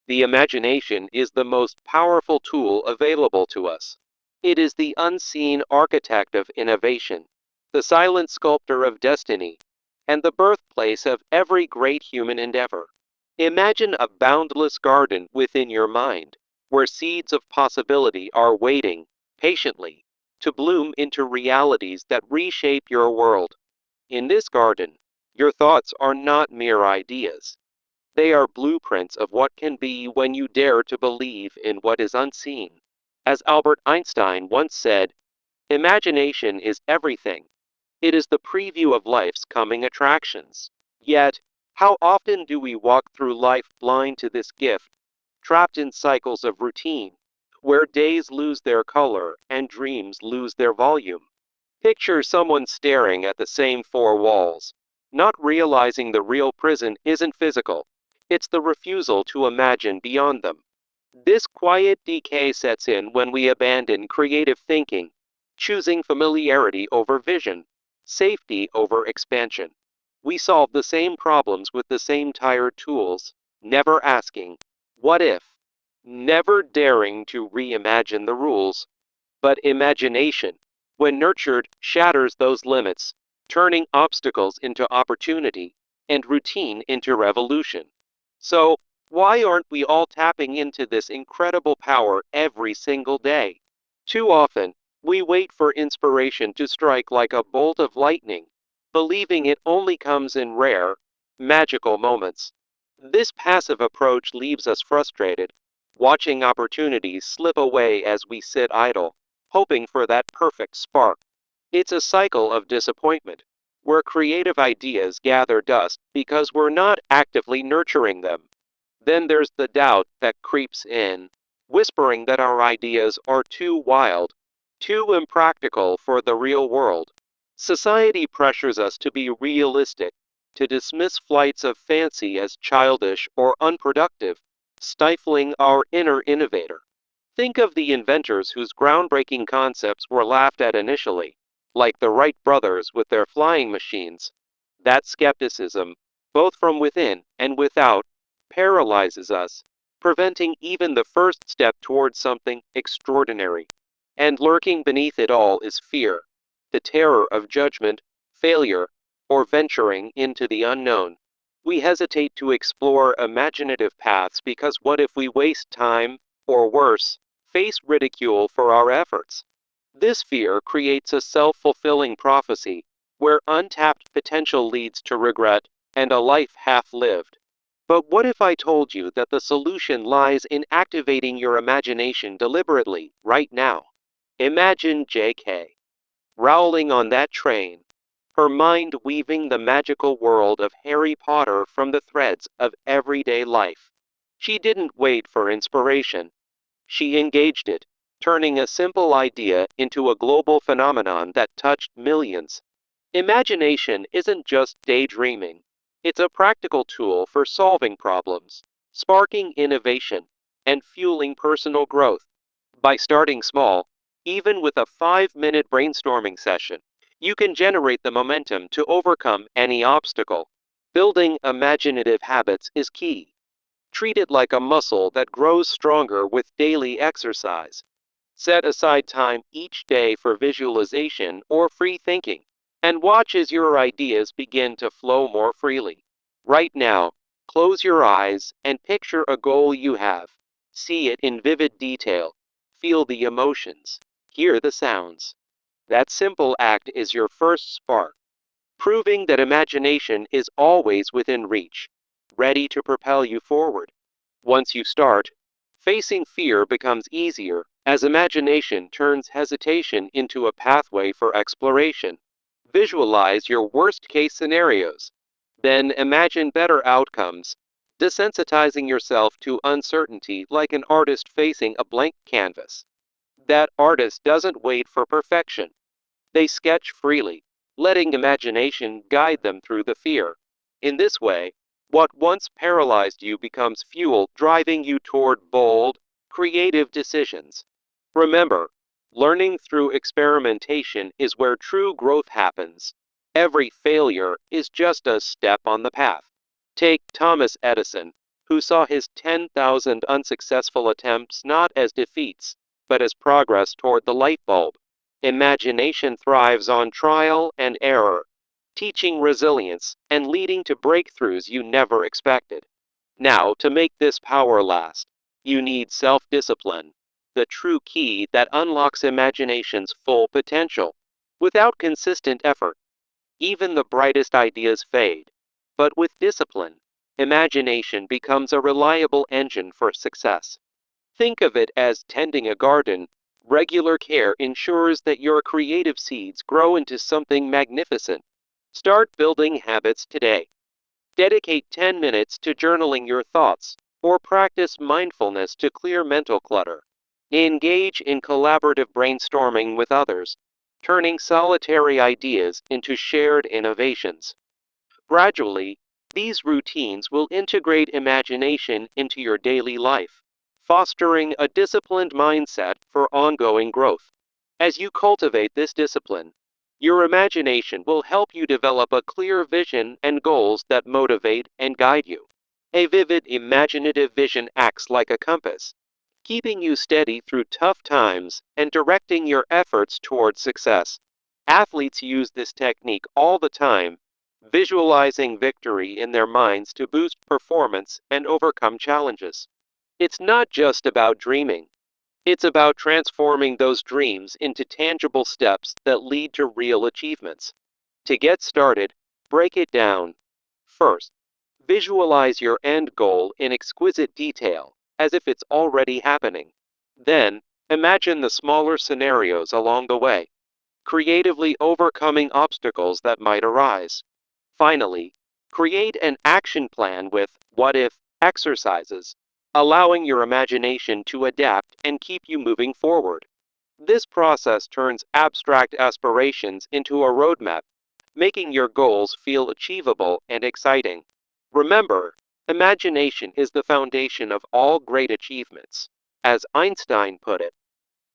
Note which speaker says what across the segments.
Speaker 1: The imagination is the most powerful tool available to us. It is the unseen architect of innovation, the silent sculptor of destiny, and the birthplace of every great human endeavor. Imagine a boundless garden within your mind, where seeds of possibility are waiting, patiently, to bloom into realities that reshape your world. In this garden, your thoughts are not mere ideas. They are blueprints of what can be when you dare to believe in what is unseen. As Albert Einstein once said, imagination is everything. It is the preview of life's coming attractions. Yet, how often do we walk through life blind to this gift, trapped in cycles of routine, where days lose their color and dreams lose their volume? Picture someone staring at the same four walls, not realizing the real prison isn't physical, it's the refusal to imagine beyond them. This quiet decay sets in when we abandon creative thinking, choosing familiarity over vision, safety over expansion. We solve the same problems with the same tired tools, never asking, what if? Never daring to reimagine the rules. But imagination, when nurtured, shatters those limits, turning obstacles into opportunity and routine into revolution. So, why aren't we all tapping into this incredible power every single day? Too often, we wait for inspiration to strike like a bolt of lightning, believing it only comes in rare, magical moments. This passive approach leaves us frustrated, watching opportunities slip away as we sit idle, hoping for that perfect spark. It's a cycle of disappointment, where creative ideas gather dust because we're not actively nurturing them. Then there's the doubt that creeps in, whispering that our ideas are too wild, too impractical for the real world. Society pressures us to be realistic, to dismiss flights of fancy as childish or unproductive, stifling our inner innovator. Think of the inventors whose groundbreaking concepts were laughed at initially, like the Wright brothers with their flying machines. That skepticism, both from within and without, paralyzes us, preventing even the first step towards something extraordinary. And lurking beneath it all is fear, the terror of judgment, failure, or venturing into the unknown. We hesitate to explore imaginative paths because what if we waste time, or worse, face ridicule for our efforts? This fear creates a self-fulfilling prophecy where untapped potential leads to regret and a life half-lived. But what if I told you that the solution lies in activating your imagination deliberately, right now? Imagine JK, rowling on that train, her mind weaving the magical world of Harry Potter from the threads of everyday life. She didn't wait for inspiration. She engaged it, turning a simple idea into a global phenomenon that touched millions. Imagination isn't just daydreaming. It's a practical tool for solving problems, sparking innovation, and fueling personal growth. By starting small, even with a 5-minute brainstorming session, you can generate the momentum to overcome any obstacle. Building imaginative habits is key. Treat it like a muscle that grows stronger with daily exercise. Set aside time each day for visualization or free thinking, and watch as your ideas begin to flow more freely. Right now, close your eyes and picture a goal you have. See it in vivid detail. Feel the emotions. Hear the sounds. That simple act is your first spark, proving that imagination is always within reach, ready to propel you forward. Once you start, facing fear becomes easier as imagination turns hesitation into a pathway for exploration. Visualize your worst case scenarios, then imagine better outcomes, desensitizing yourself to uncertainty like an artist facing a blank canvas. That artist doesn't wait for perfection. They sketch freely, letting imagination guide them through the fear. In this way, what once paralyzed you becomes fuel driving you toward bold, creative decisions. Remember, learning through experimentation is where true growth happens. Every failure is just a step on the path. Take Thomas Edison, who saw his 10,000 unsuccessful attempts not as defeats, but as progress toward the light bulb. Imagination thrives on trial and error, teaching resilience and leading to breakthroughs you never expected. Now, to make this power last, you need self-discipline, the true key that unlocks imagination's full potential. Without consistent effort, even the brightest ideas fade. But with discipline, imagination becomes a reliable engine for success. Think of it as tending a garden. Regular care ensures that your creative seeds grow into something magnificent. Start building habits today. Dedicate 10 minutes to journaling your thoughts, or practice mindfulness to clear mental clutter. Engage in collaborative brainstorming with others, turning solitary ideas into shared innovations. Gradually, these routines will integrate imagination into your daily life, fostering a disciplined mindset for ongoing growth. As you cultivate this discipline, your imagination will help you develop a clear vision and goals that motivate and guide you. A vivid, imaginative vision acts like a compass, keeping you steady through tough times and directing your efforts toward success. Athletes use this technique all the time, visualizing victory in their minds to boost performance and overcome challenges. It's not just about dreaming. It's about transforming those dreams into tangible steps that lead to real achievements. To get started, break it down. First, visualize your end goal in exquisite detail, as if it's already happening. Then, imagine the smaller scenarios along the way, creatively overcoming obstacles that might arise. Finally, create an action plan with what if exercises, allowing your imagination to adapt and keep you moving forward. This process turns abstract aspirations into a roadmap, making your goals feel achievable and exciting. Remember, imagination is the foundation of all great achievements. As Einstein put it,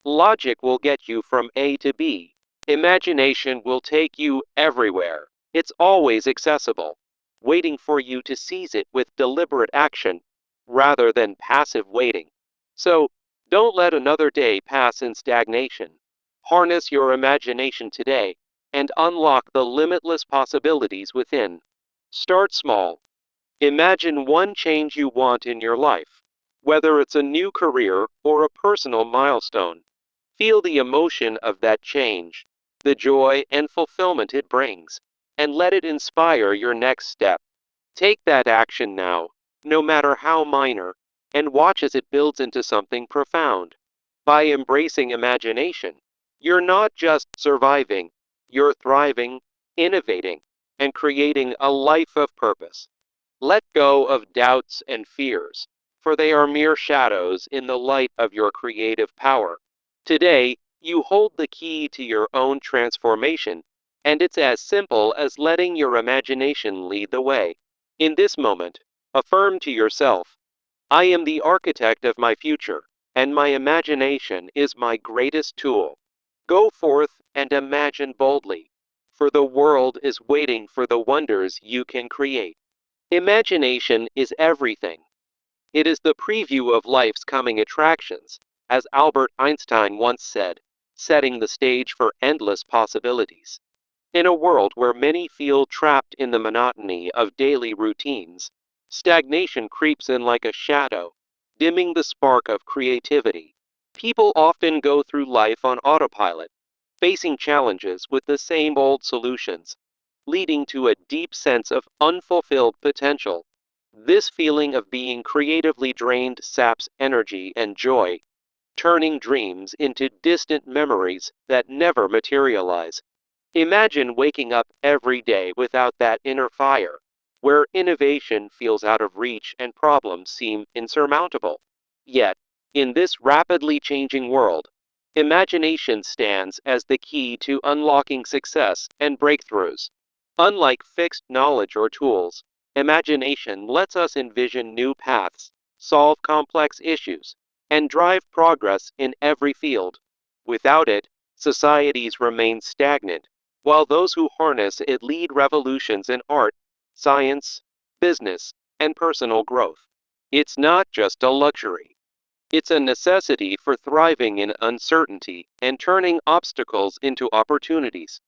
Speaker 1: logic will get you from A to B. Imagination will take you everywhere. It's always accessible, waiting for you to seize it with deliberate action rather than passive waiting. So, don't let another day pass in stagnation. Harness your imagination today and unlock the limitless possibilities within. Start small. Imagine one change you want in your life, whether it's a new career or a personal milestone. Feel the emotion of that change, the joy and fulfillment it brings, and let it inspire your next step. Take that action now, no matter how minor, and watch as it builds into something profound. By embracing imagination, you're not just surviving, you're thriving, innovating, and creating a life of purpose. Let go of doubts and fears, for they are mere shadows in the light of your creative power. Today, you hold the key to your own transformation, and it's as simple as letting your imagination lead the way. In this moment, affirm to yourself, I am the architect of my future, and my imagination is my greatest tool. Go forth and imagine boldly, for the world is waiting for the wonders you can create. Imagination is everything. It is the preview of life's coming attractions, as Albert Einstein once said, setting the stage for endless possibilities. In a world where many feel trapped in the monotony of daily routines, stagnation creeps in like a shadow, dimming the spark of creativity. People often go through life on autopilot, facing challenges with the same old solutions, leading to a deep sense of unfulfilled potential. This feeling of being creatively drained saps energy and joy, turning dreams into distant memories that never materialize. Imagine waking up every day without that inner fire, where innovation feels out of reach and problems seem insurmountable. Yet, in this rapidly changing world, imagination stands as the key to unlocking success and breakthroughs. Unlike fixed knowledge or tools, imagination lets us envision new paths, solve complex issues, and drive progress in every field. Without it, societies remain stagnant, while those who harness it lead revolutions in art, science, business, and personal growth. It's not just a luxury. It's a necessity for thriving in uncertainty and turning obstacles into opportunities.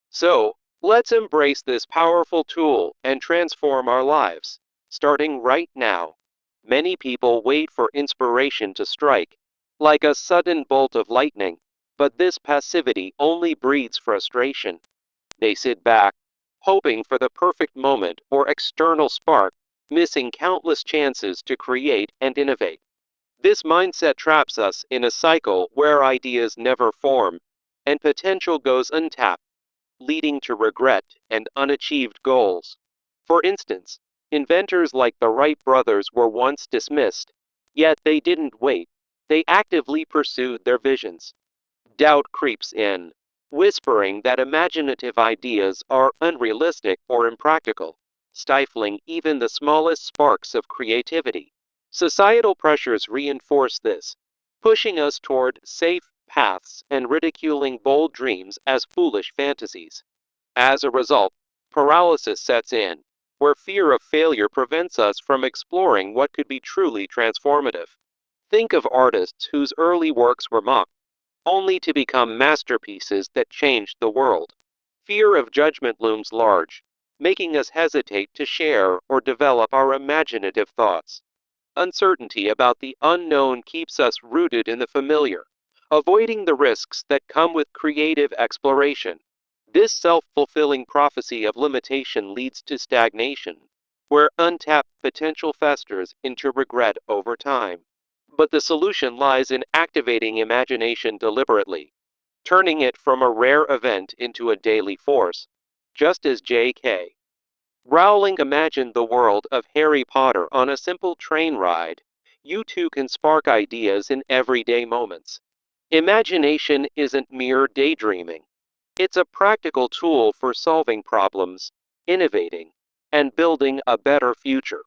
Speaker 1: So, let's embrace this powerful tool and transform our lives, starting right now. Many people wait for inspiration to strike, like a sudden bolt of lightning, but this passivity only breeds frustration. They sit back, hoping for the perfect moment or external spark, missing countless chances to create and innovate. This mindset traps us in a cycle where ideas never form and potential goes untapped, leading to regret and unachieved goals. For instance, inventors like the Wright brothers were once dismissed, yet they didn't wait. They actively pursued their visions. Doubt creeps in, whispering that imaginative ideas are unrealistic or impractical, stifling even the smallest sparks of creativity. Societal pressures reinforce this, pushing us toward safe paths and ridiculing bold dreams as foolish fantasies. As a result, paralysis sets in, where fear of failure prevents us from exploring what could be truly transformative. Think of artists whose early works were mocked, only to become masterpieces that changed the world. Fear of judgment looms large, making us hesitate to share or develop our imaginative thoughts. Uncertainty about the unknown keeps us rooted in the familiar, avoiding the risks that come with creative exploration. This self-fulfilling prophecy of limitation leads to stagnation, where untapped potential festers into regret over time. But the solution lies in activating imagination deliberately, turning it from a rare event into a daily force, just as J.K. Rowling imagined the world of Harry Potter on a simple train ride. You too can spark ideas in everyday moments. Imagination isn't mere daydreaming. It's a practical tool for solving problems, innovating, and building a better future.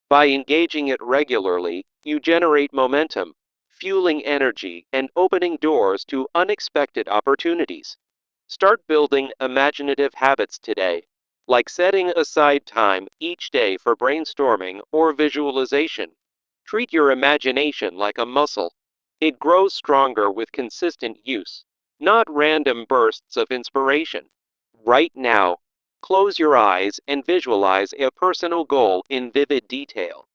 Speaker 1: By engaging it regularly, you generate momentum, fueling energy, and opening doors to unexpected opportunities. Start building imaginative habits today, like setting aside time each day for brainstorming or visualization. Treat your imagination like a muscle. It grows stronger with consistent use, not random bursts of inspiration. Right now, close your eyes and visualize a personal goal in vivid detail.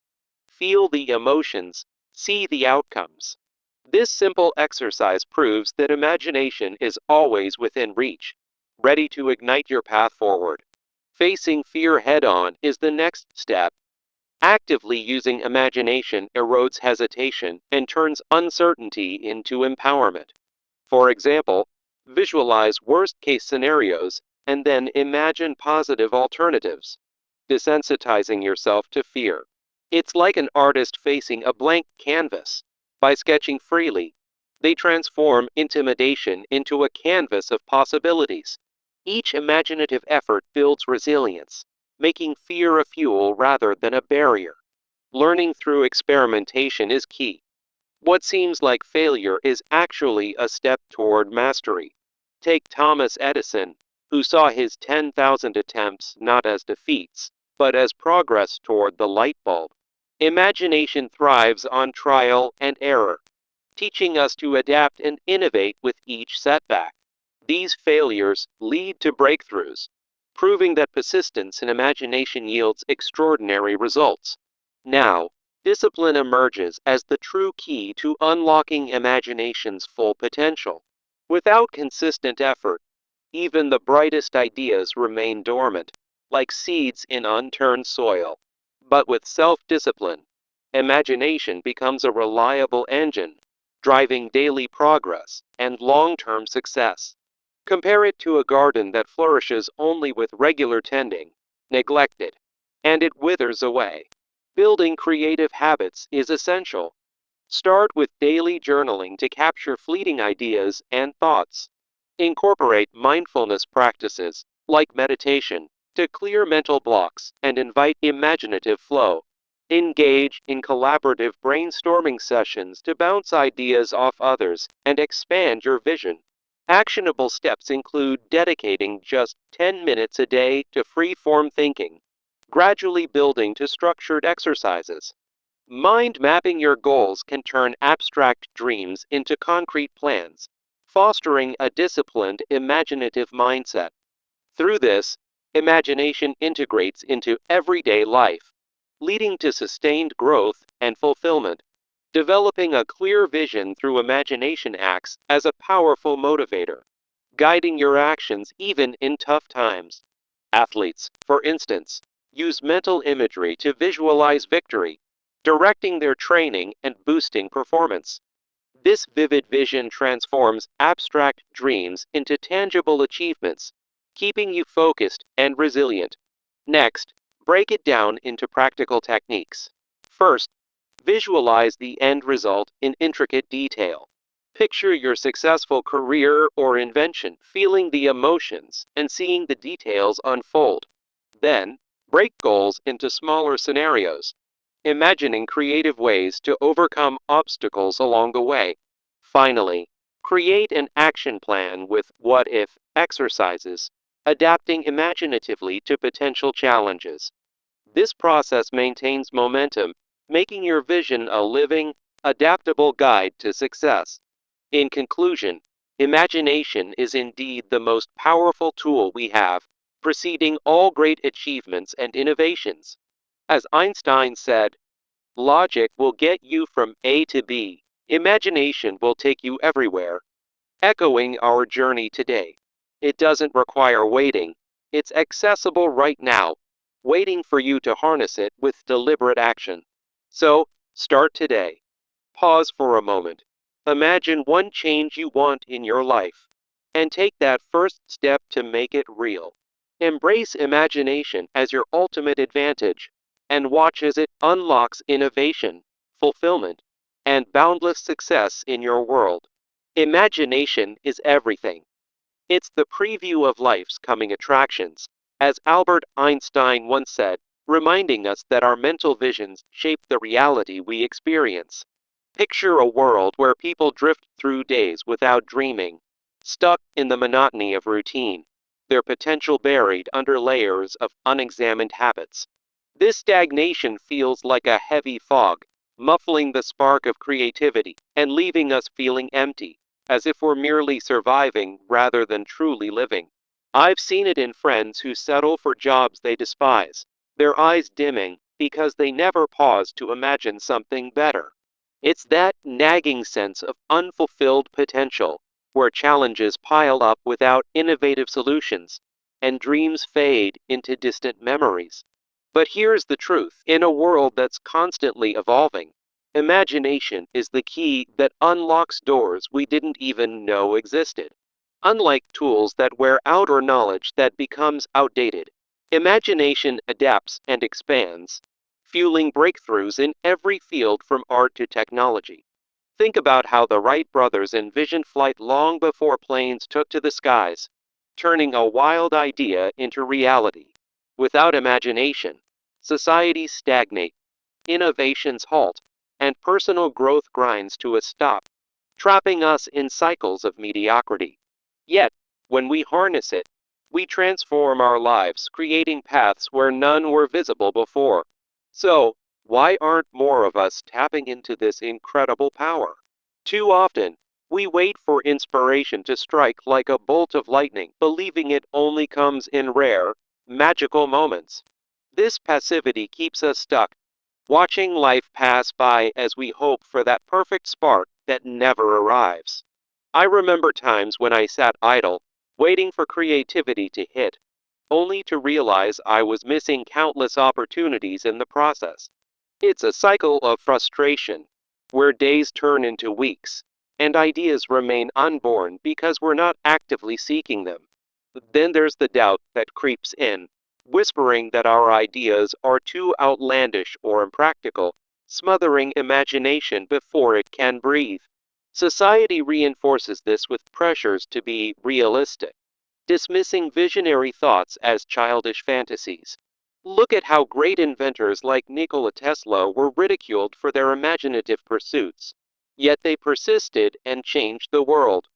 Speaker 1: Feel the emotions, see the outcomes. This simple exercise proves that imagination is always within reach, ready to ignite your path forward. Facing fear head on is the next step. Actively using imagination erodes hesitation and turns uncertainty into empowerment. For example, visualize worst case scenarios and then imagine positive alternatives, desensitizing yourself to fear. It's like an artist facing a blank canvas. By sketching freely, they transform intimidation into a canvas of possibilities. Each imaginative effort builds resilience, making fear a fuel rather than a barrier. Learning through experimentation is key. What seems like failure is actually a step toward mastery. Take Thomas Edison, who saw his 10,000 attempts not as defeats, but as progress toward the light bulb. Imagination thrives on trial and error, teaching us to adapt and innovate with each setback. These failures lead to breakthroughs, proving that persistence in imagination yields extraordinary results. Now, discipline emerges as the true key to unlocking imagination's full potential. Without consistent effort, even the brightest ideas remain dormant, like seeds in unturned soil. But with self-discipline, imagination becomes a reliable engine, driving daily progress and long-term success. Compare it to a garden that flourishes only with regular tending, neglected, and it withers away. Building creative habits is essential. Start with daily journaling to capture fleeting ideas and thoughts. Incorporate mindfulness practices, like meditation, to clear mental blocks and invite imaginative flow. Engage in collaborative brainstorming sessions to bounce ideas off others and expand your vision. Actionable steps include dedicating just 10 minutes a day to free-form thinking, gradually building to structured exercises, Mind mapping your goals can turn abstract dreams into concrete plans, fostering a disciplined, imaginative mindset. Through this, imagination integrates into everyday life, leading to sustained growth and fulfillment. Developing a clear vision through imagination acts as a powerful motivator, guiding your actions even in tough times. Athletes, for instance, use mental imagery to visualize victory, directing their training and boosting performance. This vivid vision transforms abstract dreams into tangible achievements, keeping you focused and resilient. Next, break it down into practical techniques. First, visualize the end result in intricate detail. Picture your successful career or invention, feeling the emotions and seeing the details unfold. Then, break goals into smaller scenarios, imagining creative ways to overcome obstacles along the way. Finally, create an action plan with what if exercises, adapting imaginatively to potential challenges. This process maintains momentum, making your vision a living, adaptable guide to success. In conclusion, imagination is indeed the most powerful tool we have, preceding all great achievements and innovations. As Einstein said, logic will get you from A to B, imagination will take you everywhere, echoing our journey today. It doesn't require waiting, it's accessible right now, waiting for you to harness it with deliberate action. So, start today. Pause for a moment. Imagine one change you want in your life, and take that first step to make it real. Embrace imagination as your ultimate advantage, and watch as it unlocks innovation, fulfillment, and boundless success in your world. Imagination is everything. It's the preview of life's coming attractions, as Albert Einstein once said, reminding us that our mental visions shape the reality we experience. Picture a world where people drift through days without dreaming, stuck in the monotony of routine, their potential buried under layers of unexamined habits. This stagnation feels like a heavy fog, muffling the spark of creativity and leaving us feeling empty, as if we're merely surviving rather than truly living. I've seen it in friends who settle for jobs they despise, their eyes dimming because they never pause to imagine something better. It's that nagging sense of unfulfilled potential, where challenges pile up without innovative solutions, and dreams fade into distant memories. But here's the truth: in a world that's constantly evolving, imagination is the key that unlocks doors we didn't even know existed. Unlike tools that wear out or knowledge that becomes outdated, imagination adapts and expands, fueling breakthroughs in every field from art to technology. Think about how the Wright brothers envisioned flight long before planes took to the skies, turning a wild idea into reality. Without imagination, societies stagnate, innovations halt, and personal growth grinds to a stop, trapping us in cycles of mediocrity. Yet, when we harness it, we transform our lives, creating paths where none were visible before. So, why aren't more of us tapping into this incredible power? Too often, we wait for inspiration to strike like a bolt of lightning, believing it only comes in rare, magical moments. This passivity keeps us stuck, watching life pass by as we hope for that perfect spark that never arrives. I remember times when I sat idle, waiting for creativity to hit, only to realize I was missing countless opportunities in the process. It's a cycle of frustration, where days turn into weeks, and ideas remain unborn because we're not actively seeking them. Then there's the doubt that creeps in, whispering that our ideas are too outlandish or impractical, smothering imagination before it can breathe. Society reinforces this with pressures to be realistic, dismissing visionary thoughts as childish fantasies. Look at how great inventors like Nikola Tesla were ridiculed for their imaginative pursuits. Yet they persisted and changed the world.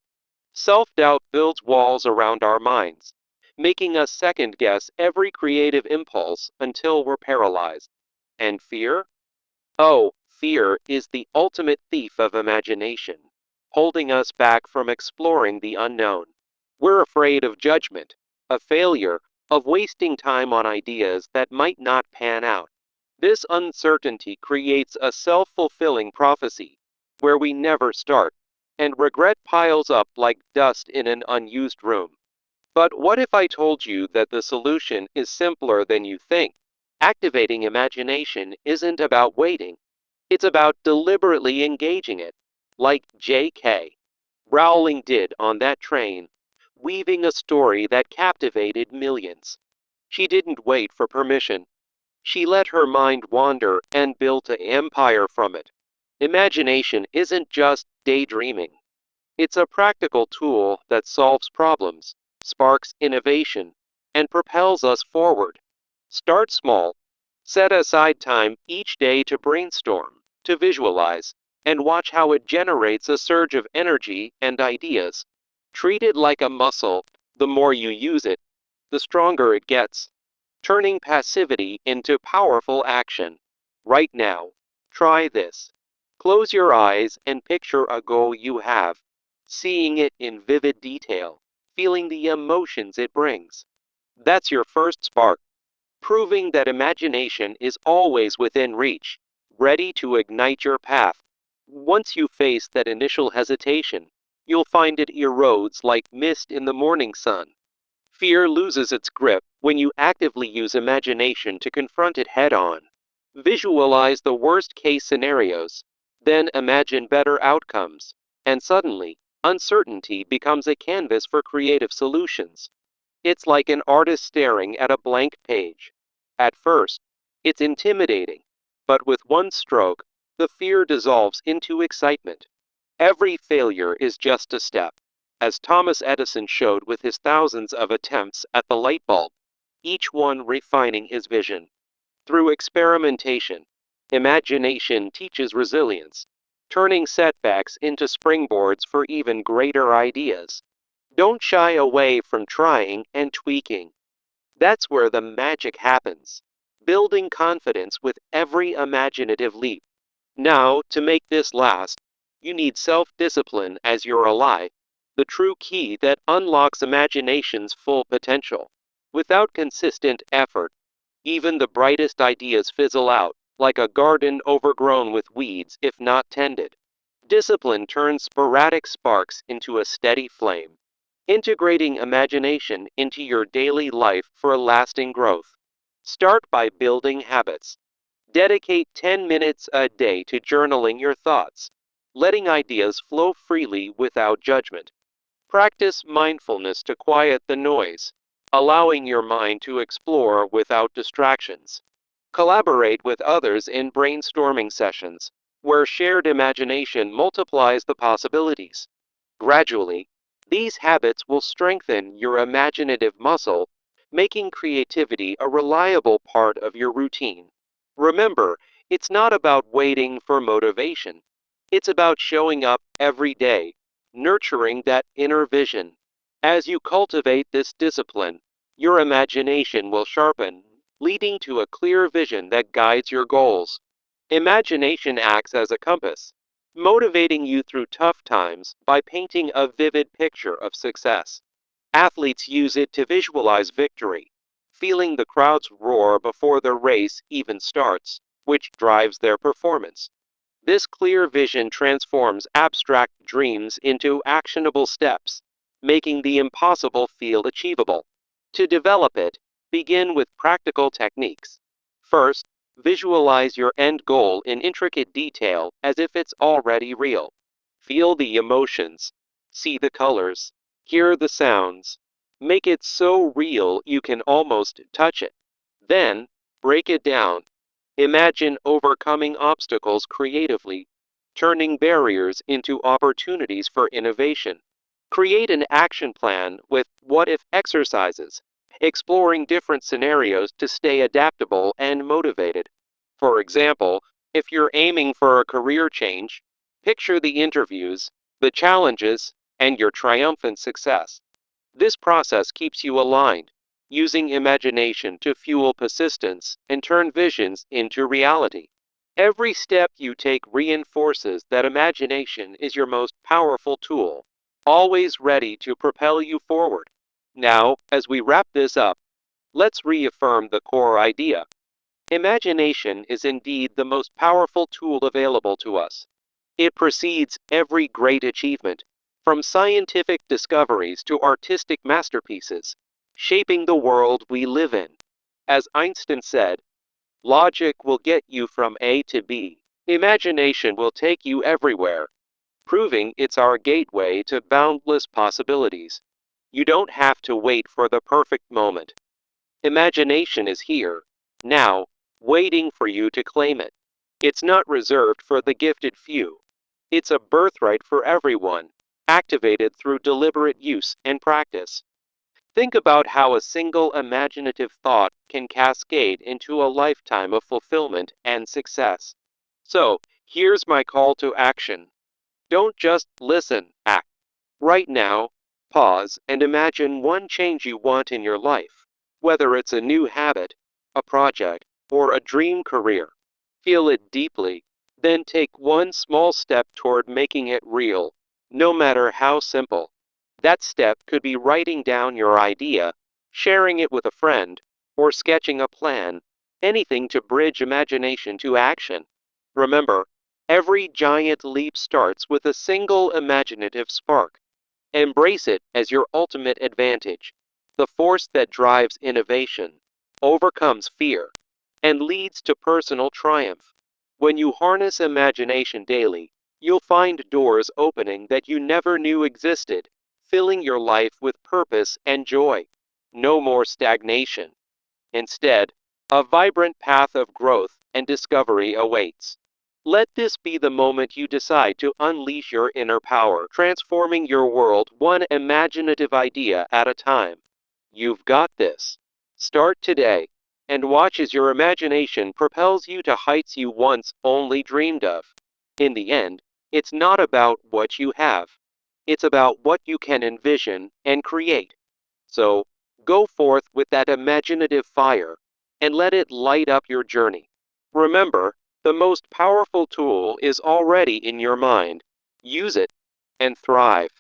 Speaker 1: Self-doubt builds walls around our minds, making us second-guess every creative impulse until we're paralyzed. And fear? Oh, Fear is the ultimate thief of imagination, holding us back from exploring the unknown. We're afraid of judgment, of failure, of wasting time on ideas that might not pan out. This uncertainty creates a self-fulfilling prophecy, where we never start, and regret piles up like dust in an unused room. But what if I told you that the solution is simpler than you think? Activating imagination isn't about waiting, it's about deliberately engaging it, like J.K. Rowling did on that train, weaving a story that captivated millions. She didn't wait for permission. She let her mind wander and built an empire from it. Imagination isn't just daydreaming. It's a practical tool that solves problems, sparks innovation, and propels us forward. Start small. Set aside time each day to brainstorm, to visualize, and watch how it generates a surge of energy and ideas. Treat it like a muscle. The more you use it, the stronger it gets, turning passivity into powerful action. Right now, try this. Close your eyes and picture a goal you have, seeing it in vivid detail, feeling the emotions it brings. That's your first spark, proving that imagination is always within reach, ready to ignite your path. Once you face that initial hesitation, you'll find it erodes like mist in the morning sun. Fear loses its grip when you actively use imagination to confront it head on. Visualize the worst case scenarios, then imagine better outcomes, and suddenly, uncertainty becomes a canvas for creative solutions. It's like an artist staring at a blank page. At first, it's intimidating, but with one stroke, the fear dissolves into excitement. Every failure is just a step, as Thomas Edison showed with his thousands of attempts at the light bulb, each one refining his vision. Through experimentation, imagination teaches resilience, turning setbacks into springboards for even greater ideas. Don't shy away from trying and tweaking. That's where the magic happens, building confidence with every imaginative leap. Now, to make this last, you need self-discipline as your ally, the true key that unlocks imagination's full potential. Without consistent effort, even the brightest ideas fizzle out, like a garden overgrown with weeds if not tended. Discipline turns sporadic sparks into a steady flame, integrating imagination into your daily life for lasting growth. Start by building habits. Dedicate 10 minutes a day to journaling your thoughts, letting ideas flow freely without judgment. Practice mindfulness to quiet the noise, allowing your mind to explore without distractions. Collaborate with others in brainstorming sessions, where shared imagination multiplies the possibilities. Gradually, these habits will strengthen your imaginative muscle, making creativity a reliable part of your routine. Remember, it's not about waiting for motivation. It's about showing up every day, nurturing that inner vision. As you cultivate this discipline, your imagination will sharpen, leading to a clear vision that guides your goals. Imagination acts as a compass, motivating you through tough times by painting a vivid picture of success. Athletes use it to visualize victory, feeling the crowd's roar before the race even starts, which drives their performance. This clear vision transforms abstract dreams into actionable steps, making the impossible feel achievable. To develop it, begin with practical techniques. First, visualize your end goal in intricate detail as if it's already real. Feel the emotions, see the colors, hear the sounds. Make it so real you can almost touch it. Then, break it down. Imagine overcoming obstacles creatively, turning barriers into opportunities for innovation. Create an action plan with what if exercises, exploring different scenarios to stay adaptable and motivated. For example, if you're aiming for a career change, picture the interviews, the challenges, and your triumphant success. This process keeps you aligned, using imagination to fuel persistence and turn visions into reality. Every step you take reinforces that imagination is your most powerful tool, always ready to propel you forward. Now, as we wrap this up, let's reaffirm the core idea. Imagination is indeed the most powerful tool available to us. It precedes every great achievement, from scientific discoveries to artistic masterpieces, shaping the world we live in. As Einstein said, logic will get you from A to B. Imagination will take you everywhere, proving it's our gateway to boundless possibilities. You don't have to wait for the perfect moment. Imagination is here, now, waiting for you to claim it. It's not reserved for the gifted few. It's a birthright for everyone, activated through deliberate use and practice. Think about how a single imaginative thought can cascade into a lifetime of fulfillment and success. So, here's my call to action. Don't just listen, act. Right now, pause and imagine one change you want in your life, whether it's a new habit, a project, or a dream career. Feel it deeply, then take one small step toward making it real, no matter how simple. That step could be writing down your idea, sharing it with a friend, or sketching a plan, anything to bridge imagination to action. Remember, every giant leap starts with a single imaginative spark. Embrace it as your ultimate advantage, the force that drives innovation, overcomes fear, and leads to personal triumph. When you harness imagination daily, you'll find doors opening that you never knew existed, filling your life with purpose and joy. No more stagnation. Instead, a vibrant path of growth and discovery awaits. Let this be the moment you decide to unleash your inner power, transforming your world one imaginative idea at a time. You've got this. Start today, and watch as your imagination propels you to heights you once only dreamed of. In the end, it's not about what you have. It's about what you can envision and create. So, go forth with that imaginative fire and let it light up your journey. Remember, the most powerful tool is already in your mind. Use it and thrive.